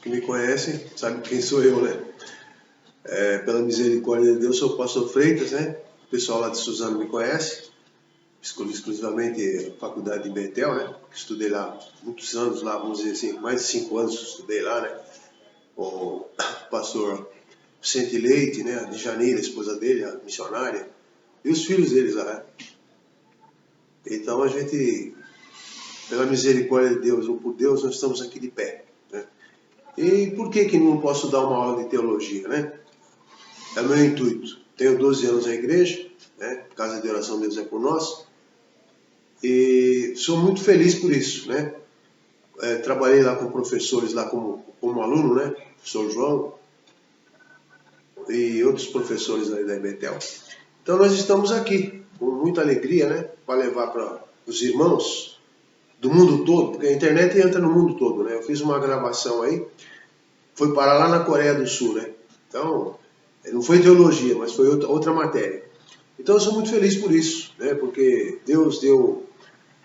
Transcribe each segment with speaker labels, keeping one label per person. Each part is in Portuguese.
Speaker 1: que me conhecem sabem quem sou eu, né? Pela misericórdia de Deus, sou o pastor Freitas, né? O pessoal lá de Suzano me conhece, exclusivamente a faculdade de Betel, né? Estudei lá muitos anos lá, vamos dizer assim, mais de 5 anos estudei lá, né? O pastor Vicente Leite, né? A Djaneira, a esposa dele, a missionária, e os filhos deles lá, né? Então a gente, pela misericórdia de Deus, ou por Deus, nós estamos aqui de pé, né? E por que não posso dar uma aula de teologia, né? É o meu intuito. Tenho 12 anos na igreja, né? Casa de Oração Deus é por Nós, e sou muito feliz por isso, né? Trabalhei lá com professores lá como aluno, né? Professor João e outros professores aí da Betel. Então nós estamos aqui com muita alegria, né? Para levar para os irmãos do mundo todo, porque a internet entra no mundo todo, né? Eu fiz uma gravação aí, foi parar lá na Coreia do Sul, né? Então, não foi teologia, mas foi outra matéria. Então eu sou muito feliz por isso, né? Porque Deus deu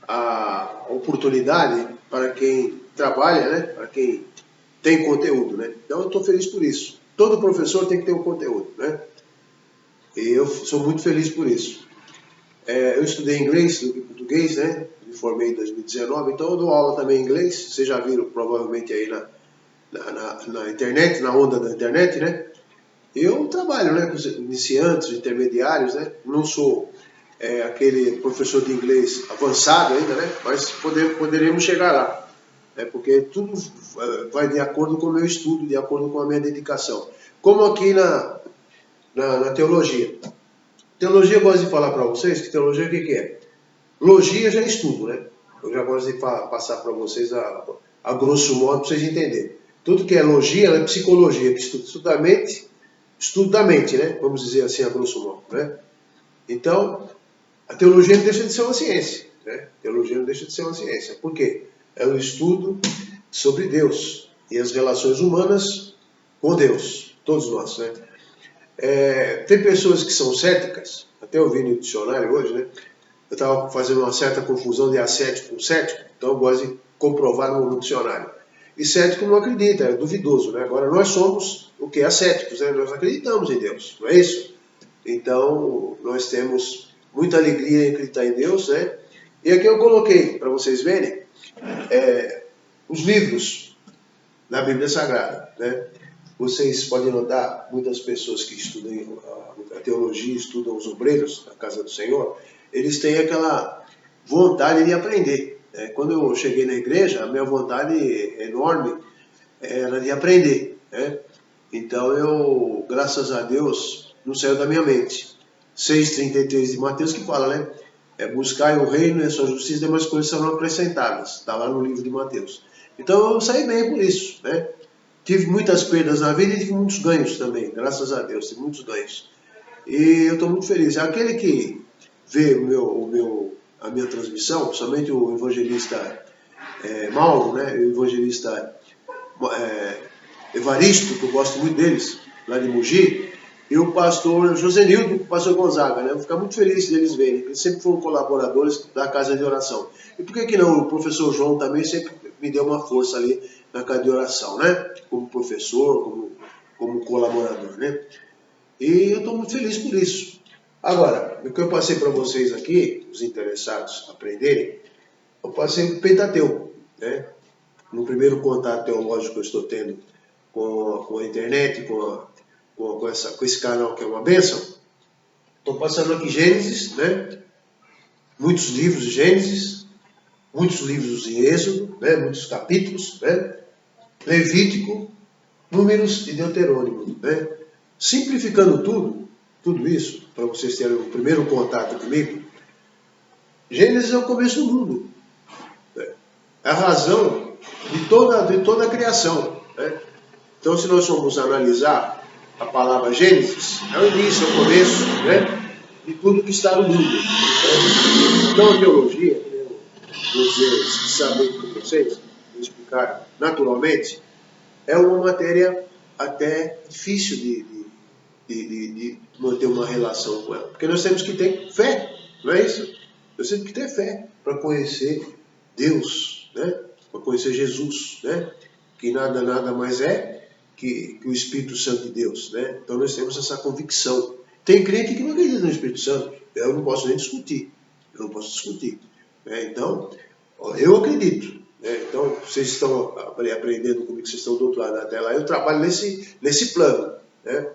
Speaker 1: a oportunidade para quem trabalha, né? Para quem tem conteúdo, né? Então eu estou feliz por isso. Todo professor tem que ter um conteúdo, né? E eu sou muito feliz por isso. Eu estudei inglês do que português, né? Me formei em 2019, então eu dou aula também em inglês. Vocês já viram provavelmente aí na internet, na onda da internet, né? Eu trabalho, né, com os iniciantes, intermediários, né? Não sou aquele professor de inglês avançado ainda, né? Mas poderemos chegar lá, né? Porque tudo vai de acordo com o meu estudo, de acordo com a minha dedicação. Como aqui na teologia. Teologia, eu gosto de falar para vocês que teologia o que é? Logia já estudo, né? Eu já gosto de passar para vocês a grosso modo para vocês entenderem. Tudo que é logia é psicologia, que estudo da mente, né? Vamos dizer assim, a grosso modo, né? Então, a teologia não deixa de ser uma ciência, né? A teologia não deixa de ser uma ciência. Por quê? É um estudo sobre Deus e as relações humanas com Deus, todos nós, né? Tem pessoas que são céticas, até eu vi no dicionário hoje, né? Eu estava fazendo uma certa confusão de ascético com cético, então eu gosto de comprovar no dicionário. E cético não acredita, é duvidoso, né? Agora nós somos o que? Ascéticos, né? Nós acreditamos em Deus, não é isso? Então nós temos muita alegria em acreditar em Deus, né? E aqui eu coloquei, para vocês verem, os livros da Bíblia Sagrada, né? Vocês podem notar, muitas pessoas que estudam a teologia, estudam os obreiros na casa do Senhor, eles têm aquela vontade de aprender. Né? Quando eu cheguei na igreja, a minha vontade enorme era de aprender. Né? Então eu, graças a Deus, não saiu da minha mente. 6,33 de Mateus que fala, né? Buscai o reino e a sua justiça, e demais coisas serão acrescentadas. Está lá no livro de Mateus. Então eu saí bem por isso, né? Tive muitas perdas na vida e tive muitos ganhos também, graças a Deus, tive muitos ganhos. E eu estou muito feliz. Aquele que vê a minha transmissão, principalmente o evangelista Mauro, né, o evangelista Evaristo, que eu gosto muito deles, lá de Mogi, e o pastor Josenildo, o pastor Gonzaga, né? Eu vou ficar muito feliz deles verem, eles sempre foram colaboradores da Casa de Oração. E por que não? O professor João também sempre me deu uma força ali na Casa de Oração, né? Como professor, como colaborador, né? E eu estou muito feliz por isso. Agora, o que eu passei para vocês aqui, os interessados aprenderem, eu passei o Pentateuco, né? No primeiro contato teológico que eu estou tendo com a internet, com esse canal que é uma bênção, estou passando aqui Gênesis, né? Muitos livros de Gênesis, muitos livros de Êxodo, né? Muitos capítulos, né? Levítico, Números e Deuterônimo, né? Simplificando tudo isso, para vocês terem o primeiro contato comigo, Gênesis é o começo do mundo. Né? É a razão de toda a criação. Né? Então, se nós formos analisar a palavra Gênesis, é o início, é o começo, né? De tudo que está no mundo. Né? Então, a teologia, vocês sabem com vocês, vou explicar naturalmente, é uma matéria até difícil de manter uma relação com ela. Porque nós temos que ter fé, não é isso? Nós temos que ter fé para conhecer Deus, né? Para conhecer Jesus, né? que nada mais é que o Espírito Santo de Deus, né? Então nós temos essa convicção. Tem crente que não acredita no Espírito Santo, eu não posso nem discutir, né? Então, eu acredito, né? Então, vocês estão aprendendo comigo, vocês estão do outro lado da tela, eu trabalho nesse plano, né?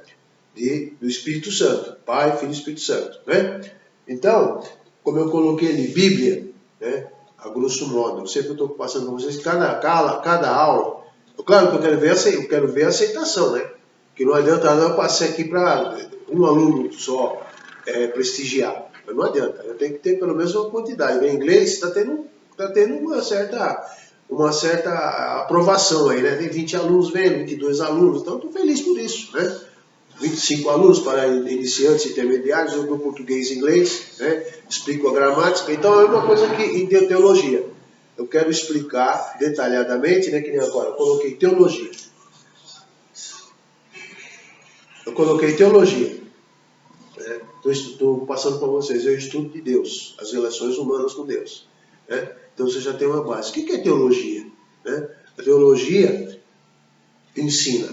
Speaker 1: Do Espírito Santo, Pai, Filho e Espírito Santo, né? Então, como eu coloquei ali, Bíblia, né? A grosso modo, eu sempre estou passando para vocês, cada aula, claro que eu quero ver a aceitação, né? Que não adianta eu passar aqui para um aluno só prestigiar, mas não adianta, eu tenho que ter pelo menos uma quantidade. Em inglês está tendo uma certa aprovação aí, né? Tem 20 alunos vendo, 22 alunos, então estou feliz por isso, né? 25 alunos para iniciantes e intermediários, eu dou português e inglês, né? Explico a gramática, então é uma coisa que em teologia eu quero explicar detalhadamente, né? Que nem agora, eu coloquei teologia. Né? Estou passando para vocês, eu estudo de Deus, as relações humanas com Deus, né? Então você já tem uma base. O que é teologia? Né? A teologia ensina,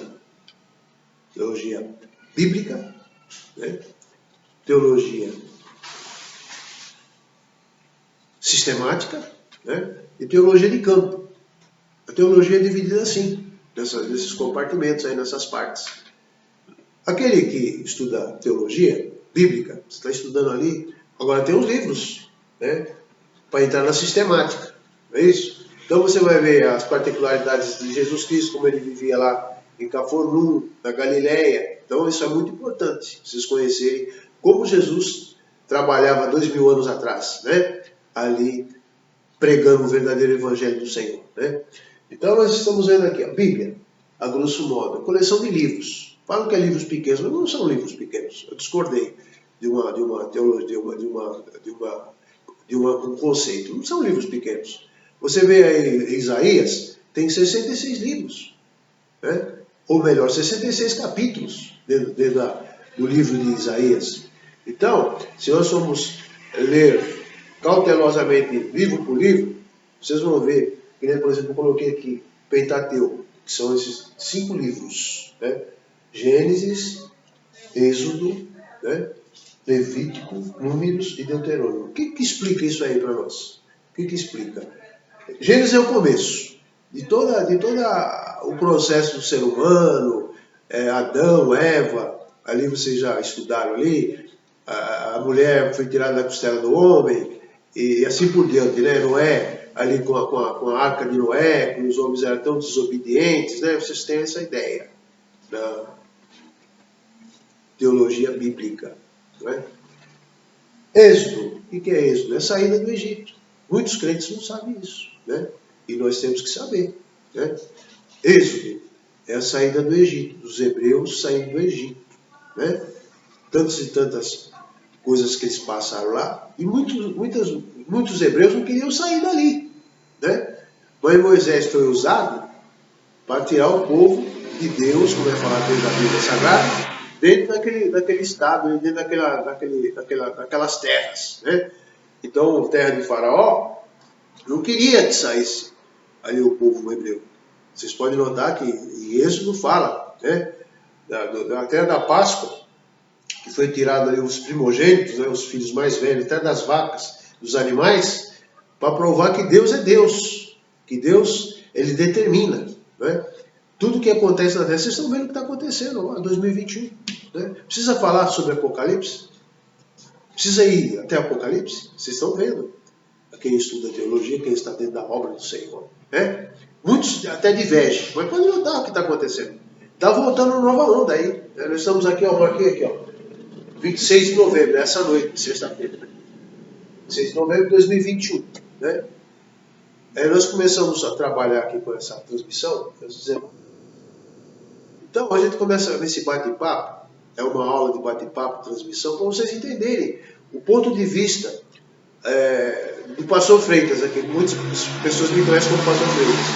Speaker 1: teologia bíblica, né? Teologia sistemática, né? E teologia de campo. A teologia é dividida assim, nesses compartimentos aí, nessas partes. Aquele que estuda teologia bíblica, você está estudando ali, agora tem os livros, né? Para entrar na sistemática, não é isso? Então você vai ver as particularidades de Jesus Cristo, como ele vivia lá em Cafarnaum, na Galileia. Então isso é muito importante, vocês conhecerem como Jesus trabalhava 2000 anos atrás, né? Ali pregando o verdadeiro evangelho do Senhor, né? Então nós estamos vendo aqui a Bíblia, a grosso modo, a coleção de livros. Falam que é livros pequenos, mas não são livros pequenos. Eu discordei de um conceito. Não são livros pequenos. Você vê aí Isaías, tem 66 livros, né? Ou melhor, 66 capítulos dentro do livro de Isaías. Então, se nós formos ler cautelosamente, livro por livro, vocês vão ver, que nem, por exemplo, eu coloquei aqui Pentateuco, que são esses 5 livros, né? Gênesis, Êxodo, né? Levítico, Números e Deuteronômio. O que explica isso aí para nós? O que explica? Gênesis é o começo de toda o processo do ser humano, Adão, Eva, ali vocês já estudaram ali, a mulher foi tirada da costela do homem, e assim por diante, né? Noé, ali com a arca de Noé, que os homens eram tão desobedientes, né? Vocês têm essa ideia da teologia bíblica, não é? Êxodo, o que é Êxodo? É a saída do Egito. Muitos crentes não sabem isso, né? E nós temos que saber, né? Êxodo é a saída do Egito, dos hebreus saindo do Egito, né? Tantas e tantas coisas que eles passaram lá, e muitos hebreus não queriam sair dali, né? Mas Moisés foi usado para tirar o povo de Deus, como é falado dentro da Bíblia Sagrada, dentro daquele estado, dentro daquelas terras, né? Então, a terra de Faraó não queria que saísse ali o povo hebreu. Vocês podem notar que em Êxodo fala, né? Da terra da Páscoa, que foi tirado ali os primogênitos, né? Os filhos mais velhos, até das vacas, dos animais, para provar que Deus é Deus, que Deus, ele determina, né? Tudo que acontece na terra, vocês estão vendo o que está acontecendo em 2021. Né? Precisa falar sobre Apocalipse? Precisa ir até Apocalipse? Vocês estão vendo. Quem estuda teologia, quem está dentro da obra do Senhor. Né? Muitos até divergem, mas pode notar o que está acontecendo. Está voltando nova onda aí. Nós estamos aqui, ó, aqui, ó. 26 de novembro, essa noite, sexta-feira. 26 de novembro de 2021. Né? Aí nós começamos a trabalhar aqui com essa transmissão, então a gente começa nesse bate-papo, é uma aula de bate-papo, transmissão, para vocês entenderem o ponto de vista do pastor Freitas, aqui, muitas pessoas me conhecem como pastor Freitas,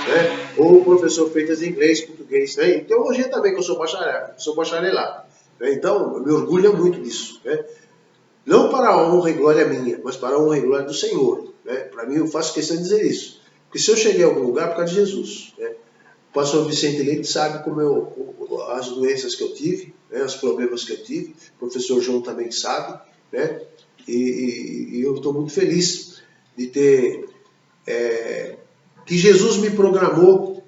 Speaker 1: né? Ou o professor Freitas de inglês, português, né? E teologia também, que eu sou bacharelado. Né? Então, eu me orgulho muito disso. Né? Não para a honra e glória minha, mas para a honra e glória do Senhor. Né? Para mim, eu faço questão de dizer isso. Porque se eu cheguei a algum lugar, é por causa de Jesus. Né? pastor Vicente Leite sabe as doenças que eu tive, né, os problemas que eu tive. O professor João também sabe, né? E eu estou muito feliz de ter... que Jesus me programou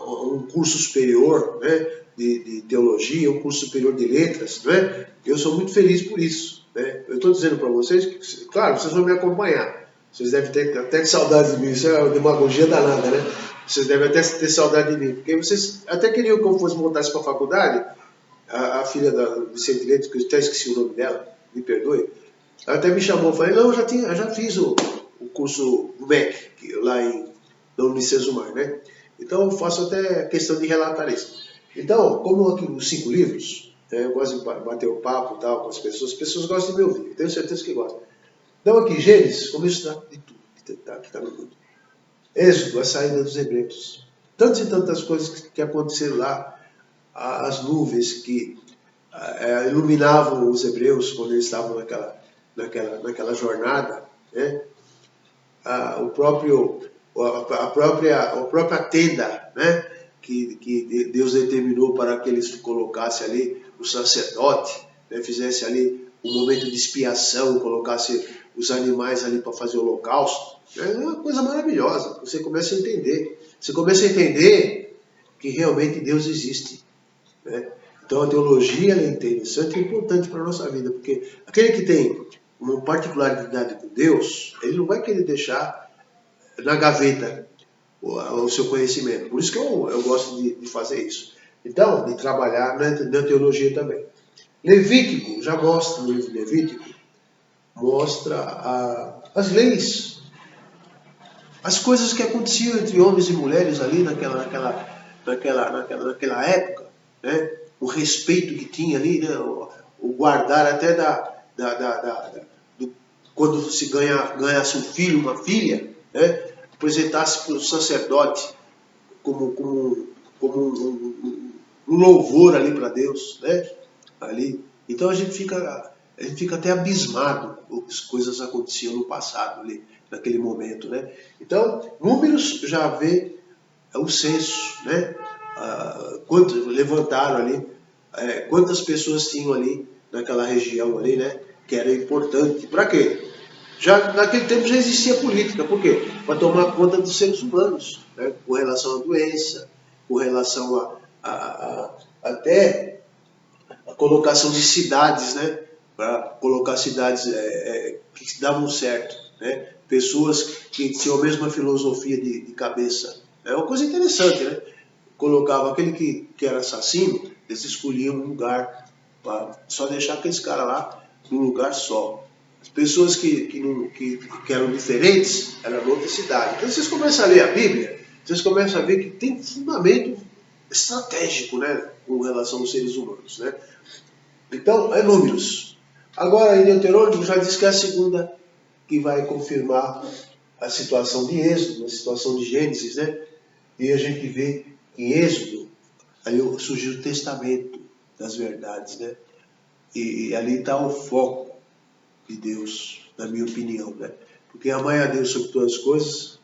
Speaker 1: um curso superior, né, de teologia, um curso superior de letras, né? Eu sou muito feliz por isso, né? Eu estou dizendo para vocês que, claro, vocês vão me acompanhar. Vocês devem ter até saudade de mim, isso é uma demagogia danada, né? Vocês devem até ter saudade de mim, porque vocês até queriam que eu fosse voltasse para a faculdade. A filha da Vicente Leite, que eu até esqueci o nome dela, me perdoe, ela até me chamou, eu falei, não, eu já fiz o curso do MEC, lá na Unicesumar, né? Então eu faço até questão de relatar isso. Então, como aqui os 5 livros, eu gosto de bater o papo e tal com as pessoas gostam de me ouvir, tenho certeza que gostam. Então aqui, Gênesis, começo de tudo que está no mundo. Êxodo, a saída dos hebreus. Tantas e tantas coisas que aconteceram lá. As nuvens que iluminavam os hebreus quando eles estavam naquela jornada, né? A própria tenda, né? que Deus determinou para que eles colocassem ali o sacerdote, né? Fizesse ali um momento de expiação, colocasse os animais ali para fazer o holocausto. É uma coisa maravilhosa. Você começa a entender. Você começa a entender que realmente Deus existe, né? Então a teologia é interessante e importante para a nossa vida, porque aquele que tem uma particularidade com Deus, ele não vai querer deixar na gaveta o seu conhecimento. Por isso que eu gosto de fazer isso. Então, de trabalhar na teologia também. Levítico, já mostra no livro de Levítico, mostra as leis, as coisas que aconteciam entre homens e mulheres ali naquela época, né? O respeito que tinha ali, né? O guardar até quando se ganhasse um filho, uma filha, né? Apresentasse para o sacerdote como um louvor ali para Deus, né? Ali. Então a gente fica até abismado as coisas aconteciam no passado ali, naquele momento, né? Então, Números já vê o censo, né? Quantos levantaram ali, quantas pessoas tinham ali naquela região ali, né? Que era importante. Para quê? Já naquele tempo já existia política. Por quê? Para tomar conta dos seres humanos, né? Com relação à doença, com relação até a colocação de cidades, né? Para colocar cidades que davam certo, né? Pessoas que tinham a mesma filosofia de cabeça. É uma coisa interessante, né? Colocava aquele que era assassino, eles escolhiam um lugar para só deixar aqueles caras lá num lugar só. As pessoas que eram diferentes eram em outra cidade. Então vocês começam a ler a Bíblia, vocês começam a ver que tem fundamento estratégico, né, com relação aos seres humanos, né? Então, é Números. Agora, em Deuteronômio já diz que é a segunda que vai confirmar a situação de Êxodo, a situação de Gênesis, né? E a gente vê em Êxodo, ali surgiu o testamento das verdades, né? E ali está o foco de Deus, na minha opinião, né? Porque amar a Deus sobre todas as coisas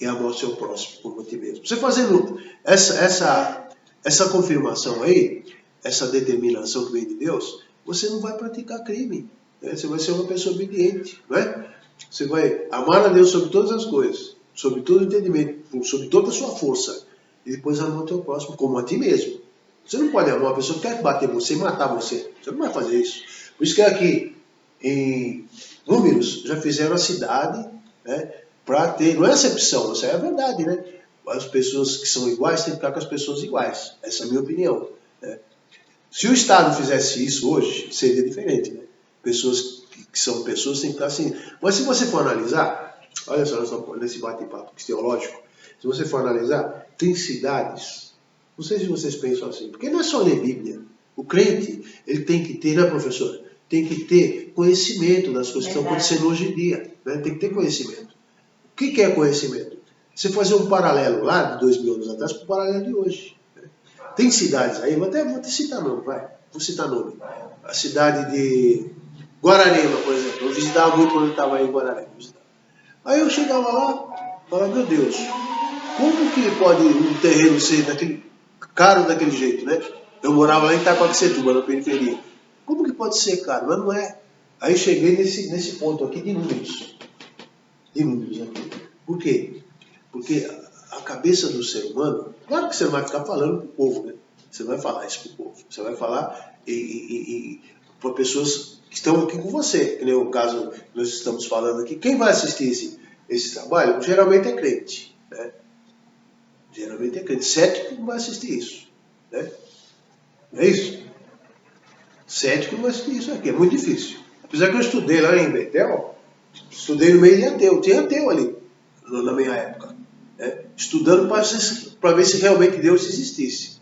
Speaker 1: e amar o seu próximo como a ti mesmo. Você fazendo essa confirmação aí, essa determinação que vem de Deus, você não vai praticar crime, né? Você vai ser uma pessoa obediente, não é? Você vai amar a Deus sobre todas as coisas, sobre todo o entendimento, sobre toda a sua força, e depois amar o teu próximo como a ti mesmo. Você não pode amar uma pessoa que quer bater você e matar você. Você não vai fazer isso. Por isso que aqui em Números já fizeram a cidade, né, para ter, não é exceção, isso é a verdade, né? As pessoas que são iguais têm que ficar com as pessoas iguais. Essa é a minha opinião, né? Se o Estado fizesse isso hoje, seria diferente, né? Pessoas que são pessoas têm que ficar assim. Mas se você for analisar, olha só, nós estamos nesse bate-papo teológico, se você for analisar, tem cidades, não sei se vocês pensam assim, porque não é só ler Bíblia. O crente, ele tem que ter, né, professora? Tem que ter conhecimento das coisas que estão acontecendo hoje em dia, né? Tem que ter conhecimento. O que é conhecimento? Você fazer um paralelo lá de 2000 anos atrás com o paralelo de hoje. Tem cidades aí, vou te citar nome, vou citar nome. A cidade de Guararema, por exemplo. Eu visitava muito quando eu estava aí em Guararema. Aí eu chegava lá, falava, meu Deus, como que pode um terreno ser caro daquele jeito, né? Eu morava lá em Itaquaquecetuba, na periferia. Como que pode ser caro? Mas não é. Aí cheguei nesse ponto aqui de números. De números aqui. Por quê? Porque a cabeça do ser humano, claro que você não vai ficar falando para o povo, né? Você não vai falar isso para o povo. Você vai falar para pessoas que estão aqui com você. Que nem o caso que nós estamos falando aqui. Quem vai assistir esse trabalho geralmente é crente, né? Geralmente é crente. Cético não vai assistir isso, né? Não é isso? Cético não vai assistir isso aqui. É muito difícil. Apesar que eu estudei lá em Betel, estudei no meio de ateu. Tinha ateu ali, na minha época. Né? Estudando para ver se realmente Deus existisse.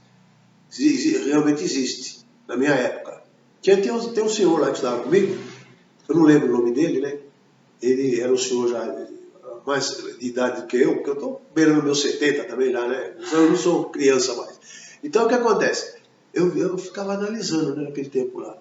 Speaker 1: Se realmente existe, na minha época. Tem um senhor lá que estava comigo, eu não lembro o nome dele, né? Ele era um senhor já mais de idade do que eu, porque eu estou beirando meus 70 também já, né? Eu não sou criança mais. Então o que acontece? Eu ficava analisando, né, naquele tempo lá,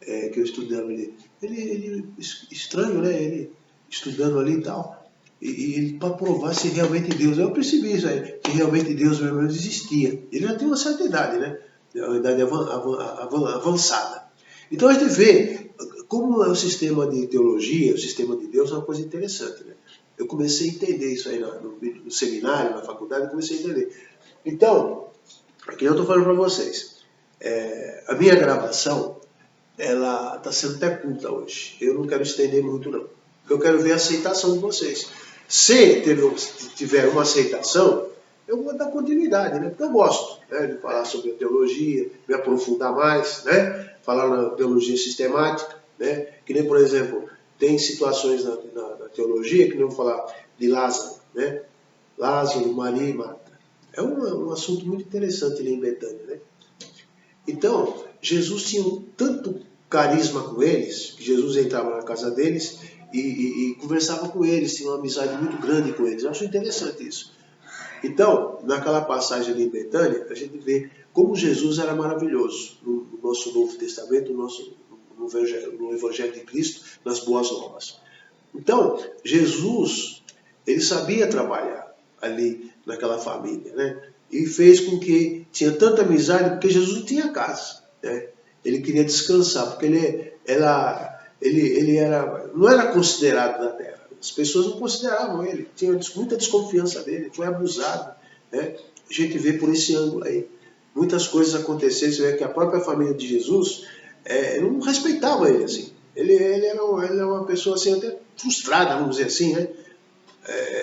Speaker 1: que eu estudava ali. Ele estranho, né? Ele estudando ali e tal. E para provar se realmente Deus, eu percebi isso aí, que realmente Deus mesmo existia. Ele já tem uma certa idade, né? Uma idade avançada. Então a gente vê como é o sistema de teologia, o sistema de Deus é uma coisa interessante, né? Eu comecei a entender isso aí no seminário, na faculdade, eu comecei a entender. Então, aqui eu estou falando para vocês, a minha gravação, ela está sendo até curta hoje. Eu não quero estender muito, não. Porque eu quero ver a aceitação de vocês. Se tiver uma aceitação, eu vou dar continuidade, né? Porque eu gosto, né, de falar sobre a teologia, me aprofundar mais, né? Falar na teologia sistemática, né? Que nem, por exemplo, tem situações na teologia, que nem eu vou falar de Lázaro, né? Lázaro, Maria e Marta. É um assunto muito interessante ali em Betânia, né? Então, Jesus tinha tanto carisma com eles, que Jesus entrava na casa deles e conversava com eles, tinha uma amizade muito grande com eles. Eu acho interessante isso. Então, naquela passagem ali em Betânia, a gente vê como Jesus era maravilhoso no nosso Novo Testamento, no Evangelho de Cristo, nas Boas Novas. Então, Jesus, ele sabia trabalhar ali naquela família, né? E fez com que tinha tanta amizade, porque Jesus não tinha casa, né? Ele queria descansar, porque ele não era considerado da terra. As pessoas não consideravam ele, tinha muita desconfiança dele, foi abusado, né? A gente vê por esse ângulo aí. Muitas coisas aconteceram, você vê que a própria família de Jesus não respeitava ele assim. Ele era uma pessoa assim, até frustrada, vamos dizer assim, né?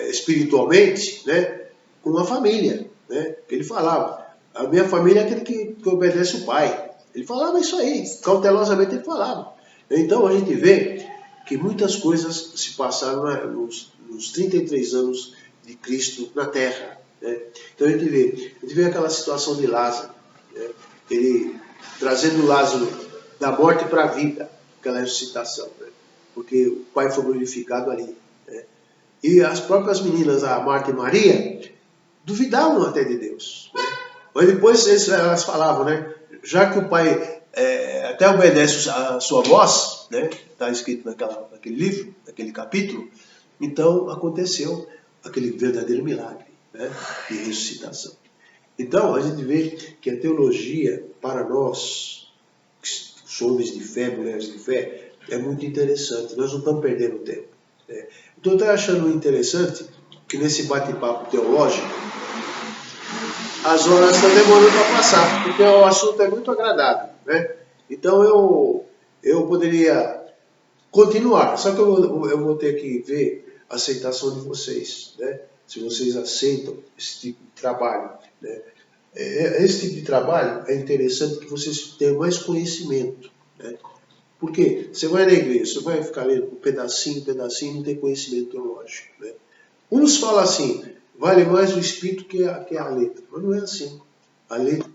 Speaker 1: Espiritualmente, né? Com a família, né? Que ele falava, a minha família é aquele que obedece o pai. Ele falava isso aí, cautelosamente ele falava. Então a gente vê que muitas coisas se passaram nos 33 anos de Cristo na Terra, né? Então a gente vê aquela situação de Lázaro, né? Ele trazendo Lázaro da morte para a vida, aquela ressuscitação, né? Porque o pai foi glorificado ali, né? E as próprias meninas, a Marta e Maria, duvidavam até de Deus, né? Mas depois elas falavam, né? Já que o pai até obedece a sua voz, né? Está escrito naquele livro, naquele capítulo, então aconteceu aquele verdadeiro milagre, né? De ressuscitação. Então a gente vê que a teologia, para nós, homens de fé, mulheres de fé, é muito interessante. Nós não estamos perdendo tempo, né? Então eu estou achando interessante que nesse bate-papo teológico, as horas estão demorando para passar, porque o assunto é muito agradável, né? Então eu poderia continuar, só que eu vou ter que ver a aceitação de vocês, né? Se vocês aceitam esse tipo de trabalho, né? Esse tipo de trabalho é interessante que vocês tenham mais conhecimento, né? Porque você vai na igreja, você vai ficar lendo um pedacinho, não tem conhecimento teológico, né? Uns falam assim, vale mais o espírito que a letra. Mas não é assim. A letra,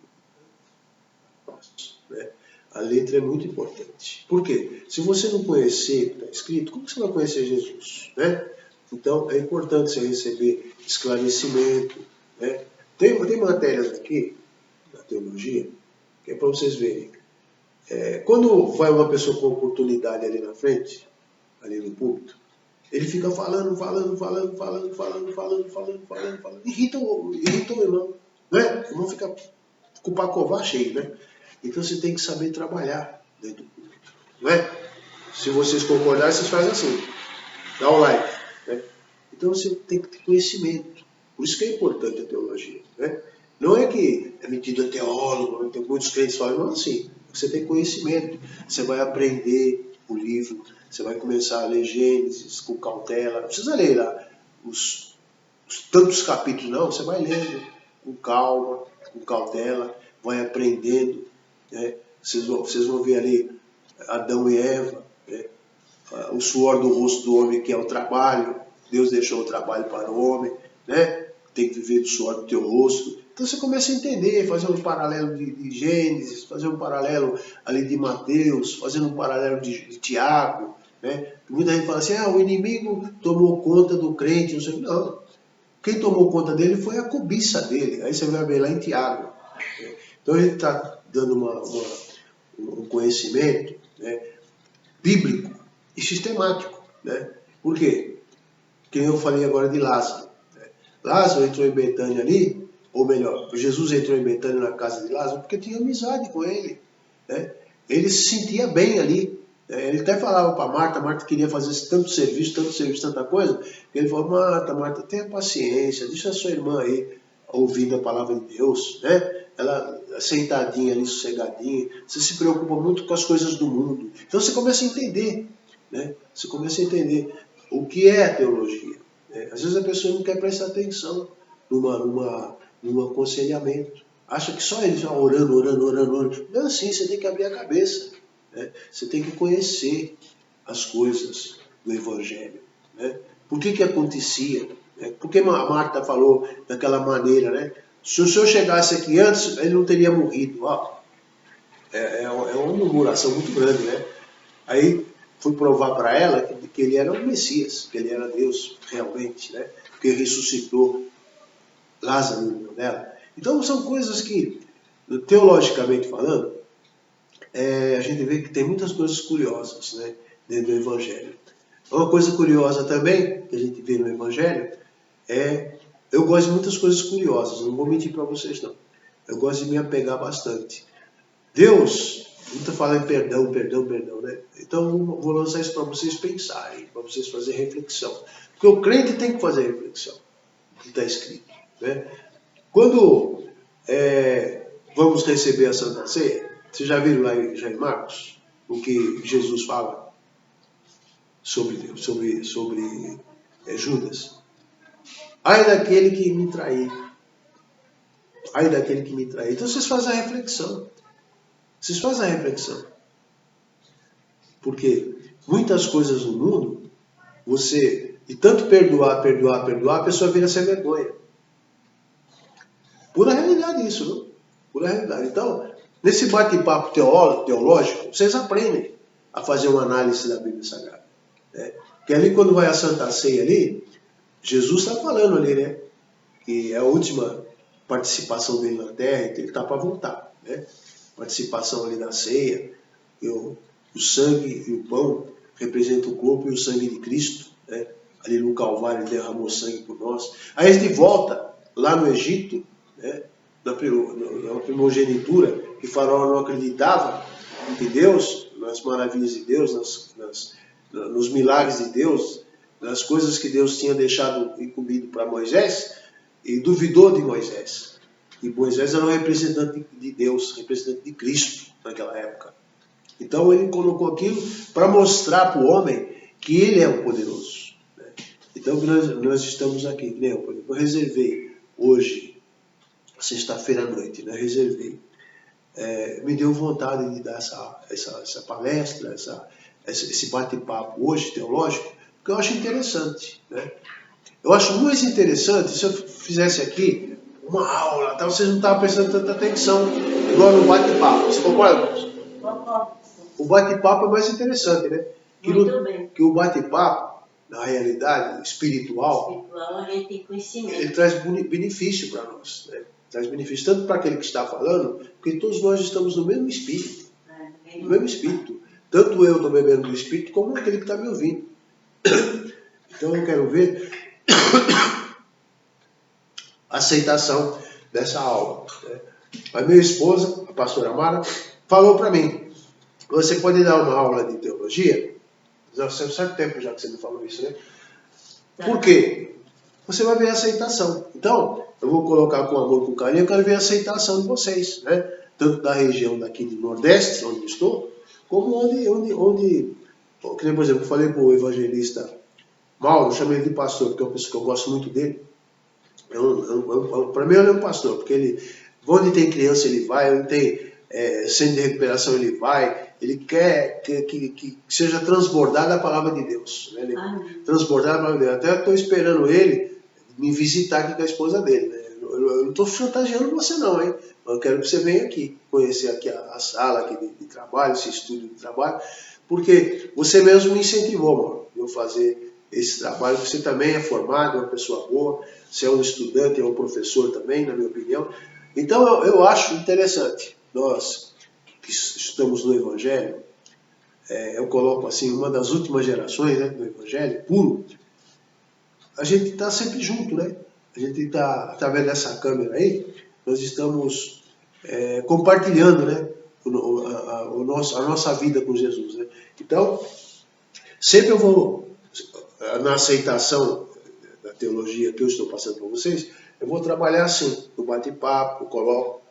Speaker 1: né? A letra é muito importante. Por quê? Se você não conhecer o que está escrito, como você vai conhecer Jesus, né? Então é importante você receber esclarecimento, né? Tem matérias aqui na teologia que é para vocês verem. Quando vai uma pessoa com oportunidade ali na frente, ali no púlpito, Ele fica falando. Irrita o irmão. Né? O irmão fica com o pacová cheio, né? Então você tem que saber trabalhar dentro do culto. Não é? Se vocês concordarem, vocês fazem assim. Dá um like. Né? Então você tem que ter conhecimento. Por isso que é importante a teologia. Né? Não é que é metido a teólogo, tem muitos crentes que falam, não assim. Você tem conhecimento. Você vai aprender o livro, você vai começar a ler Gênesis com cautela. Não precisa ler lá os tantos capítulos, não. Você vai lendo com calma, com cautela, vai aprendendo. Né? Vocês vão ver ali Adão e Eva, né? O suor do rosto do homem, que é o trabalho. Deus deixou o trabalho para o homem, né? Tem que viver do suor do teu rosto. Então você começa a entender, fazer um paralelo de Gênesis, fazer um paralelo ali de Mateus, fazendo um paralelo de Tiago. Né? Muita gente fala assim, o inimigo tomou conta do crente. Não sei. Não. Quem tomou conta dele foi a cobiça dele. Aí você vai ver lá em Tiago. Né? Então a gente está dando um conhecimento, né, bíblico e sistemático. Né? Por quê? Porque eu falei agora de Lázaro. Né? Lázaro entrou em Betânia ali, ou melhor, Jesus entrou em Betânia na casa de Lázaro porque tinha amizade com ele. Né? Ele se sentia bem ali. Né? Ele até falava para Marta queria fazer tanto serviço, tanta coisa. Ele falou, Marta, tenha paciência, deixa a sua irmã aí ouvindo a palavra de Deus. Né? Ela sentadinha ali, sossegadinha. Você se preocupa muito com as coisas do mundo. Então você começa a entender. Né? Você começa a entender o que é a teologia. Né? Às vezes a pessoa não quer prestar atenção num aconselhamento. Acha que só ele já orando. Não é assim, você tem que abrir a cabeça. Né? Você tem que conhecer as coisas do Evangelho. Né? Por que acontecia? Né? Por que a Marta falou daquela maneira? Né? Se o senhor chegasse aqui antes, ele não teria morrido. É uma murmuração muito grande. Né? Aí fui provar para ela que ele era o Messias, que ele era Deus realmente, né? Porque ressuscitou Lázaro no meio dela. Então são coisas que, teologicamente falando, a gente vê que tem muitas coisas curiosas, né, dentro do Evangelho. Uma coisa curiosa também que a gente vê no Evangelho eu gosto de muitas coisas curiosas, não vou mentir para vocês não. Eu gosto de me apegar bastante. Deus, muito fala em perdão, né? Então vou lançar isso para vocês pensarem, para vocês fazerem reflexão. Porque o crente tem que fazer reflexão, que está escrito. Né? Quando vamos receber a Santa Ceia, vocês já viram lá já em Marcos o que Jesus fala sobre Deus, sobre Judas? Ai daquele que me trair. Ai daquele que me trair. Então vocês fazem a reflexão. Vocês fazem a reflexão. Porque muitas coisas no mundo, de tanto perdoar, a pessoa vira sem vergonha. Pura realidade isso, não? Pura realidade. Então, nesse bate-papo teológico, vocês aprendem a fazer uma análise da Bíblia Sagrada. Né? Porque ali quando vai a Santa Ceia ali, Jesus está falando ali, né? Que é a última participação dele na terra, então ele está para voltar. Né? Participação ali da ceia, o sangue e o pão representam o corpo e o sangue de Cristo. Né? Ali no Calvário ele derramou sangue por nós. Aí a gente volta lá no Egito, né? na primogenitura, que Faraó não acreditava em Deus, nas maravilhas de Deus, nos milagres de Deus, nas coisas que Deus tinha deixado incumbido para Moisés, e duvidou de Moisés. E Moisés era um representante de Deus, representante de Cristo naquela época. Então ele colocou aquilo para mostrar para o homem que ele é o poderoso. Né? Então nós estamos aqui. Né? Eu reservei hoje, sexta-feira à noite, né? Reservei. Me deu vontade de dar essa palestra, esse bate-papo hoje teológico, porque eu acho interessante. Né? Eu acho mais interessante se eu fizesse aqui uma aula, tá? Vocês não estavam prestando tanta atenção, igual no bate-papo. Você concorda?
Speaker 2: Concordo.
Speaker 1: O bate-papo é mais interessante, né?
Speaker 2: Muito bem.
Speaker 1: Que o bate-papo, na realidade espiritual,
Speaker 2: a gente tem conhecimento.
Speaker 1: Ele traz benefício para nós. Né? Traz benefício tanto para aquele que está falando, porque todos nós estamos no mesmo espírito. No mesmo espírito. Tanto eu estou bebendo do espírito, como aquele que está me ouvindo. Então eu quero ver a aceitação dessa aula. Né? A minha esposa, a pastora Mara, falou para mim, você pode dar uma aula de teologia? Já faz certo tempo já que você me falou isso, né? Por quê? Você vai ver a aceitação. Então, eu vou colocar com amor, com carinho, eu quero ver a aceitação de vocês, né? Tanto da região daqui do Nordeste, onde estou, como onde por exemplo, eu falei para o evangelista Mauro, eu chamei ele de pastor, porque é uma pessoa que eu gosto muito dele. Para mim ele é um pastor, porque ele, onde tem criança ele vai, onde tem centro de recuperação ele vai, ele quer que seja transbordada a palavra de Deus. Né? Transbordada a palavra de Deus. Até estou esperando ele me visitar aqui com a esposa dele. Né? Eu não estou chantageando você não, hein? Eu quero que você venha aqui, conhecer aqui a sala aqui de trabalho, esse estúdio de trabalho, porque você mesmo me incentivou, mano, eu fazer esse trabalho. Você também é formado, é uma pessoa boa, você é um estudante, é um professor também, na minha opinião. Então eu acho interessante, nós que estamos no Evangelho, eu coloco assim, uma das últimas gerações, né, do Evangelho puro, a gente está sempre junto, né? A gente está, através dessa câmera aí, nós estamos compartilhando, né, a nossa vida com Jesus, né? Então, sempre eu vou, na aceitação da teologia que eu estou passando para vocês, eu vou trabalhar assim, no bate-papo, eu coloco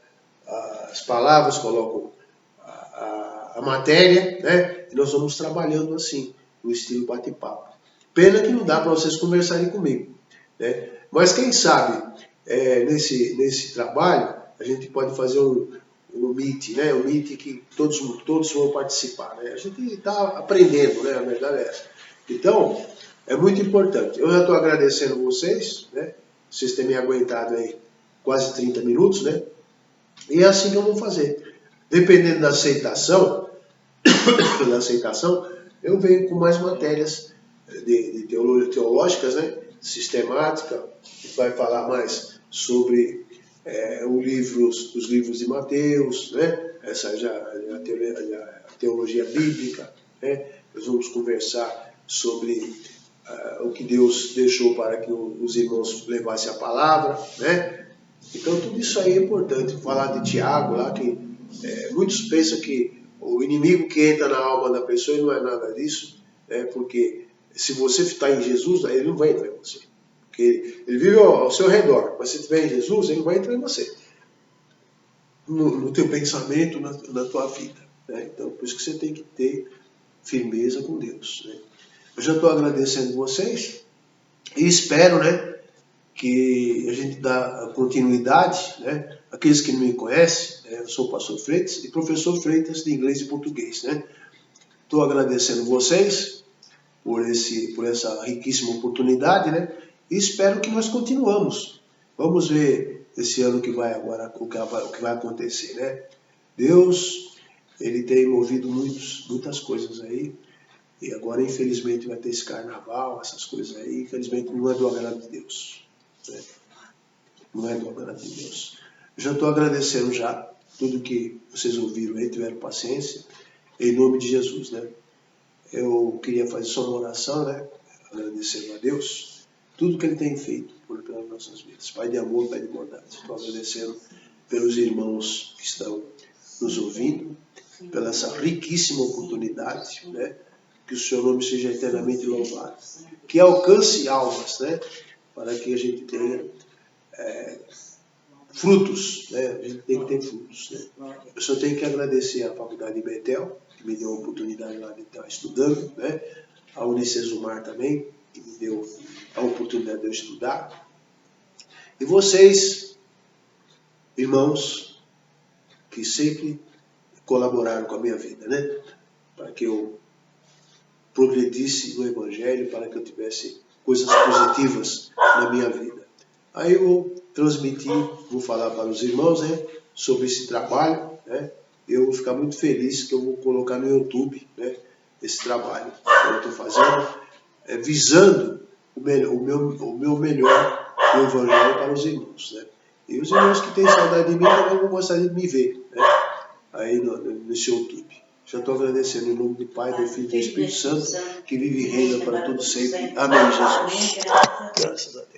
Speaker 1: as palavras, coloco a matéria, né? E nós vamos trabalhando assim, no estilo bate-papo. Pena que não dá para vocês conversarem comigo, né? Mas quem sabe, nesse trabalho, a gente pode fazer um meet, né? Um meet que todos vão participar, né? A gente está aprendendo, né? A verdade é essa. Então, é muito importante. Eu já estou agradecendo vocês, né? Vocês terem me aguentado aí quase 30 minutos, né? E é assim que eu vou fazer. Dependendo da aceitação, eu venho com mais matérias teológicas, né? Sistemática, que vai falar mais sobre os livros de Mateus, né? Essa já a teologia bíblica, né? Nós vamos conversar sobre o que Deus deixou para que os irmãos levassem a palavra, né? Então tudo isso aí é importante. Falar de Tiago lá, que muitos pensam que o inimigo que entra na alma da pessoa não é nada disso, né? Porque se você está em Jesus, ele não vai entrar em você. Porque ele vive ao seu redor, mas se estiver em Jesus, ele não vai entrar em você. No teu pensamento, na tua vida. Né? Então, por isso que você tem que ter firmeza com Deus. Né? Eu já estou agradecendo vocês e espero, né, que a gente dá continuidade, né? Aqueles que não me conhecem, eu sou o pastor Freitas e professor Freitas de inglês e português. Né? Estou agradecendo vocês por essa riquíssima oportunidade, né? E espero que nós continuamos. Vamos ver esse ano que vai agora, o que vai acontecer, né? Deus, ele tem movido muitas coisas aí. E agora, infelizmente, vai ter esse carnaval, essas coisas aí. Infelizmente, não é do agrado de Deus. Né? Não é do agrado de Deus. Eu já estou agradecendo já tudo que vocês ouviram aí, tiveram paciência. Em nome de Jesus, né? Eu queria fazer só uma oração, né? Agradecendo a Deus tudo que Ele tem feito pelas nossas vidas. Pai de amor, Pai de bondade. Estou agradecendo pelos irmãos que estão nos ouvindo, pela essa riquíssima oportunidade, né? Que o seu nome seja eternamente louvado. Que alcance almas, né? Para que a gente tenha frutos, né? A gente tem que ter frutos, né? Eu só tenho que agradecer à Faculdade de Betel, que me deu a oportunidade lá de estar estudando, né? A Unicesumar também, que me deu a oportunidade de eu estudar. E vocês, irmãos, que sempre colaboraram com a minha vida, né? Para que eu progredisse no Evangelho, para que eu tivesse coisas positivas na minha vida. Aí eu vou transmitir, vou falar para os irmãos, né, sobre esse trabalho, né? Eu vou ficar muito feliz que eu vou colocar no YouTube, né, esse trabalho que eu estou fazendo, visando o meu melhor no Evangelho para os irmãos, né? E os irmãos que têm saudade de mim também vão gostar de me ver, né, aí nesse YouTube. Já estou agradecendo em nome do Pai, do Filho e do Espírito Santo, que vive e reina para todo sempre. Amém, Jesus. Graças a Deus.